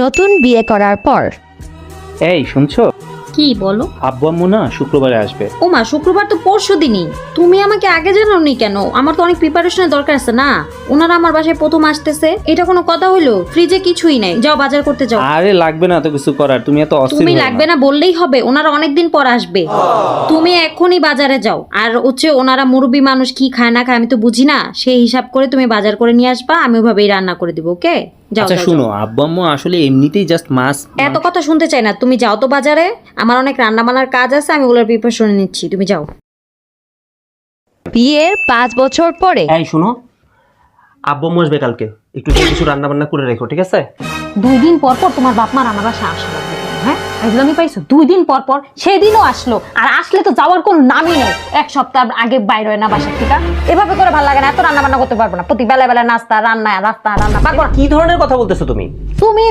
নতুন বিয়ে করার পর। এই শুনছো, কি বলো? আব্বু আম্মু না শুক্রবারে আসবে। ও মা, শুক্রবার তো পরশুদিনই। তুমি আমাকে আগে জানাওনি কেন? আমার তো অনেক প্রিপারেশনের দরকার আছে না। ওনারা আমার বাসায় প্রথম আসতেছে, এটা কোনো কথা হইলো? ফ্রিজে কিছুই নাই, যাও বাজার করতে যাও। আরে লাগবে না তো কিছু করার, তুমি এত অস্থির তুমি হও লাগবে না বললেই হবে, ওনারা অনেকদিন পর আসবে। তুমি এখনই বাজারে যাও। আর হচ্ছে ওনারা মুরব্বী মানুষ, কি খায় না খায় আমি তো বুঝি না, সেই হিসাব করে তুমি বাজার করে নিয়ে আসবা, আমি ওইভাবেই রান্না করে দিব। ওকে যাও। আচ্ছা যাও, শুনো, যাও। আব্বু আম্মু আসলে এমনিতেই জাস্ট মাছ। এত কথা শুনতে চাই না, তুমি যাও তো বাজারে। আমার অনেক রান্না বান্নার কাজ আছে, আমি ওগুলোর প্রিপারেশন নিচ্ছি, তুমি যাও। বিয়ের 5 বছর পরে। এই শুনো, আব্বু আম্মু আসবে কালকে, একটু কিছু রান্না বান্না করে রেখো, ঠিক আছে? 2 দিন পর পর তোমার বাপ মার আমার বাসায় আসলো। হ্যাঁ, আমি পাইছো 2 দিন পর পর, সেদিনও আসলো। আর আসলে তো যাওয়ার কোনো নামই নেই। 1 সপ্তাহ আগে বাইর হয় না বাসা থেকে। এভাবে করে ভালো লাগে না, এত রান্না বান্না করতে পারবো না। প্রতি বেলা বেলা নাস্তা রান্না, রাস্তা রান্না পারবো না। কি ধরনের কথা বলতেছো তুমি? তুমি